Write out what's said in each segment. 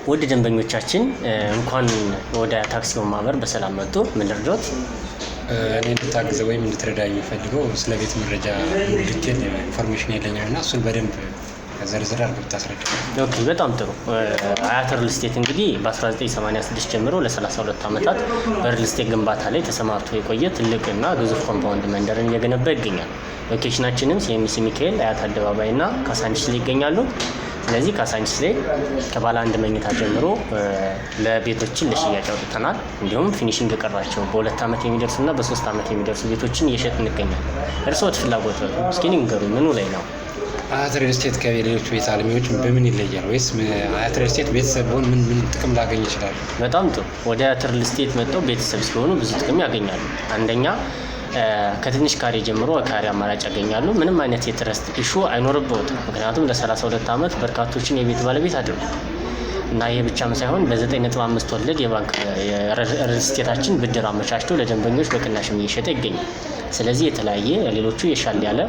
ውድ ደንበኞቻችን እንኳን ወደ ታክሲዮን ማህበር በሰላም መጡ። ምን ልርዳዎት? እኔ እንድታግዘው ወይም እንድትረዳኝ የሚፈልገው ስለ ቤት መረጃ ዲቴል ኢንፎርሜሽን የለኝም እና እሱን በደንብ ዘርዝር አድርገህ ብታስረዳ። ኦኬ፣ በጣም ጥሩ። አያት ሪል ስቴት እንግዲህ በ1986 ጀምሮ ለ32 ዓመታት በሪል ስቴት ግንባታ ላይ ተሰማርቶ የቆየ ትልቅና ግዙፍ ኮምፓውንድ መንደርን እየገነባ ይገኛል። ሎኬሽናችንም ሲኤምሲ ሚካኤል፣ አያት አደባባይ እና ካሳንቺስ ላይ ይገኛሉ። ስለዚህ ካሳንቺስ ላይ ከባለ አንድ መኝታ ጀምሮ ለቤቶችን ለሽያጭ አውጥተናል። እንዲሁም ፊኒሽንግ የቀራቸው በ2 ዓመት የሚደርሱና በ3 ዓመት የሚደርሱ ቤቶችን እየሸጥ እንገኛለን። እርስዎት ፍላጎት እስኪ ንገሩ፣ ምኑ ላይ ነው? አያት ሪል ስቴት ከሌሎች ቤት አልሚዎች በምን ይለያል? ወይስ አያት ሪል ስቴት ቤተሰብ ቢሆን ምን ጥቅም ላገኝ ይችላል? በጣም ጥሩ። ወደ አያት ሪል ስቴት መጥተው ቤተሰብ ሲሆኑ ብዙ ጥቅም ያገኛሉ። አንደኛ ከትንሽ ካሬ ጀምሮ ካሬ አማራጭ ያገኛሉ። ምንም አይነት የትረስት ኢሹ አይኖርበትም። ምክንያቱም ለ32 ዓመት በርካቶችን የቤት ባለቤት አድርጉ እና ይሄ ብቻም ሳይሆን በ9.5 ወለድ የባንክ ሪል ስቴታችን ብድር አመቻችቶ ለደንበኞች በቅናሽም እየሸጠ ይገኛል። ስለዚህ የተለያየ ሌሎቹ የሻለ ያለ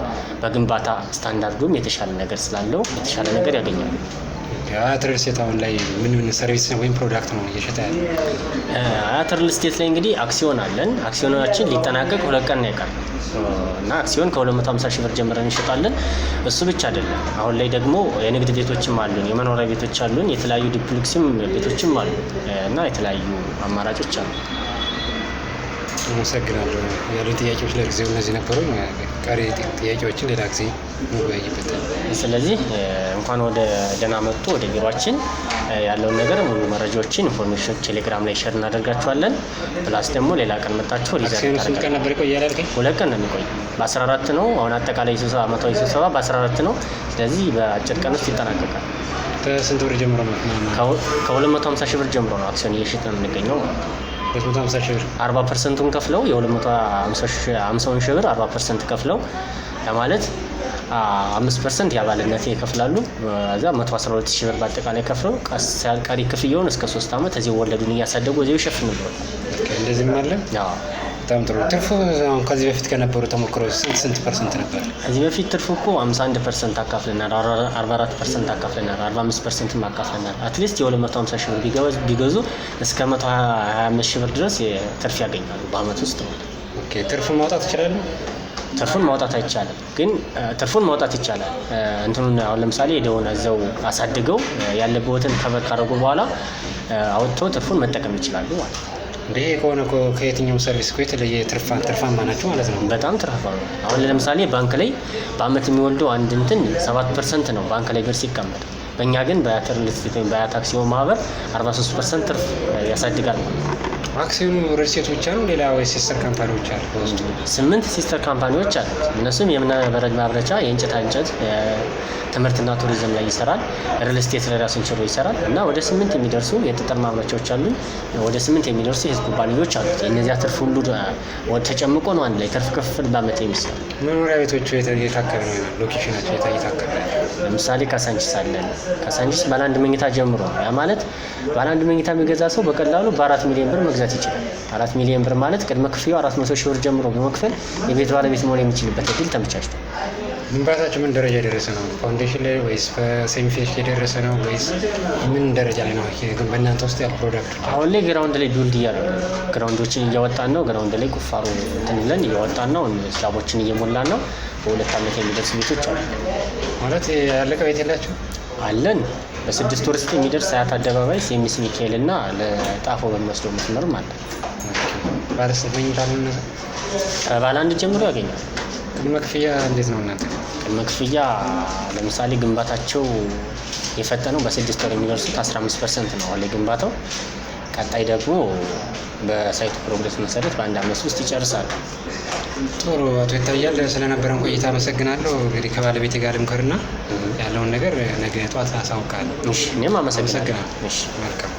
በግንባታ ስታንዳርዱም የተሻለ ነገር ስላለው የተሻለ ነገር ያገኛሉ። አያት ሪል ስቴት አሁን ላይ ምን ሰርቪስ ወይም ፕሮዳክት ነው እየሸጠ ያለው? አያት ሪል ስቴት ላይ እንግዲህ አክሲዮን አለን። አክሲዮናችን ሊጠናቀቅ 2 ቀን ነው የቀረው እና አክሲዮን ከ250 ሺህ ብር ጀምረን እንሸጣለን። እሱ ብቻ አይደለም፣ አሁን ላይ ደግሞ የንግድ ቤቶችም አሉን፣ የመኖሪያ ቤቶች አሉን፣ የተለያዩ ዲፕሉክስም ቤቶችም አሉ እና የተለያዩ አማራጮች አሉ። አመሰግናለሁ። ያሉ ጥያቄዎች ለጊዜው እነዚህ ነበሩ። ቀሪ ጥያቄዎችን ሌላ ጊዜ እንወያይበት። ስለዚህ እንኳን ወደ ደህና መጡ። ወደ ቢሮአችን ያለውን ነገር ሙሉ መረጃዎችን ኢንፎርሜሽን ቴሌግራም ላይ ሼር እናደርጋችኋለን። ፕላስ ደግሞ ሌላ ቀን መጣችሁ ሪዛልት ስንት ቀን ነበር ይቆያል ያልከኝ? 2 ቀን ነው የሚቆይ። በ14 ነው አሁን አጠቃላይ ስብሰባ ዓመታዊ ስብሰባ በ14 ነው። ስለዚህ በአጭር ቀን ውስጥ ይጠናቀቃል። ከስንት ብር ጀምሮ ነው? ከ250 ሺህ ብር ጀምሮ ነው አክሲዮን እየሸጥን ነው የምንገኘው። 250 ሺህ ብር 40%ን ከፍለው የ250 ሺህ ብር 40% ከፍለው ማለት 5% የአባልነት ይከፍላሉ። እዛ 112 ሺህ ብር በአጠቃላይ ከፍለው ቀሪ ክፍያውን እስከ 3 ዓመት እዚህ ወለዱን እያሳደጉ እዚሁ ይሸፍኑልዎታል። እንደዚህ ማለት ነው። በጣም ጥሩ። ትርፉ አሁን ከዚህ በፊት ከነበሩ ተሞክሮ ስንት ፐርሰንት ነበር? ከዚህ በፊት ትርፉ እኮ 51% አካፍለናል፣ 44% አካፍለናል፣ 45% አካፍለናል። አትሊስት የ250 ሺህ ብር ቢገዙ እስከ 125 ሺህ ብር ድረስ ትርፍ ያገኛሉ በአመት ውስጥ። ኦኬ። ትርፉን ማውጣት ይችላሉ? ትርፉን ማውጣት አይቻልም፣ ግን ትርፉን ማውጣት ይቻላል። እንትኑን አሁን ለምሳሌ ሄደውን እዛው አሳድገው ያለበትን ከበር ካደረጉ በኋላ አውጥተው ትርፉን መጠቀም ይችላሉ ማለት ነው። እንዴ ከሆነ ከየትኛው ሰርቪስ እኮ የተለየ ትርፋማ ናቸው ማለት ነው። በጣም ትርፋማ ነው። አሁን ለምሳሌ ባንክ ላይ በአመት የሚወልደው አንድ እንትን 7% ነው ባንክ ላይ ብር ሲቀመጥ። በእኛ ግን በአያት ሪል ስቴት ወይም በአያት አክሲዮን ማህበር 43% ትርፍ ያሳድጋል ማለት ነው። አክሲዮኑ ሪል ስቴት ብቻ ነው ሌላ ወይ ሲስተር ካምፓኒዎች አሉ? በውስጡ 8 ሲስተር ካምፓኒዎች አሉ። እነሱም የእብነበረድ ማምረቻ፣ የእንጨት ትምህርትና ቱሪዝም ላይ ይሰራል። ሪል ስቴት ላይ ራሱን ችሎ ይሰራል እና ወደ 8 የሚደርሱ የጠጠር ማምረቻዎች አሉ። ወደ 8 የሚደርሱ የህዝብ ኩባንያዎች አሉ። እነዚያ ትርፍ ሁሉ ተጨምቆ ነው አንድ ላይ ትርፍ ክፍል በአመት የሚሰራ። መኖሪያ ቤቶቹ የታከለ ነው ሎኬሽናቸው የታከለ ነው። ለምሳሌ ካሳንቺስ አለን። ካሳንቺስ ባለ አንድ መኝታ ጀምሮ ነው። ያ ማለት ባለ አንድ መኝታ የሚገዛ ሰው በቀላሉ በ4 ሚሊዮን ብር መግዛት ይችላል። 4 ሚሊዮን ብር ማለት ቅድመ ክፍያው 400 ሺህ ብር ጀምሮ በመክፈል የቤት ባለቤት መሆን የሚችልበት እድል ተመቻችቷል። ግንባታቸው ምን ደረጃ የደረሰ ነው? ፋውንዴሽን ላይ ወይስ በሴሚ ፊኒሽ የደረሰ ነው ወይስ ምን ደረጃ ላይ ነው? በእናንተ ውስጥ ያሉ ፕሮዳክቶች አሁን ላይ ግራውንድ ላይ ቢውልድ እያሉ ግራውንዶችን እያወጣን ነው። ግራውንድ ላይ ቁፋሮ እንትን ብለን እያወጣን ነው። ስላቦችን እየሞላን ነው። በ2 ዓመት የሚደርሱ ቤቶች አሉ። ማለት ያለቀ ቤት የላቸው አለን። በ6 ወር ውስጥ የሚደርስ አያት አደባባይ ሲኤምሲ ሚካኤል እና ለጣፎ በሚወስደው መስመርም አለ። ባለ ስንት መኝታ ነው? ባለ አንድ ጀምሮ ያገኛል። ቅድመ ክፍያ እንዴት ነው እናንተ? ቅድመ ክፍያ ለምሳሌ ግንባታቸው የፈጠነው በ6 ወር የሚደርሱት 15% ነው አለ ግንባታው። ቀጣይ ደግሞ በሳይቱ ፕሮግረስ መሰረት በ1 ዓመት ውስጥ ይጨርሳሉ። ጥሩ። አቶ ይታያል ስለነበረን ቆይታ አመሰግናለሁ። እንግዲህ ከባለቤቴ ጋር ልምከርና ያለውን ነገር ነገ ጠዋት አሳውቃለሁ። እሺ፣ እኔም አመሰግናለሁ። እሺ፣ መልካም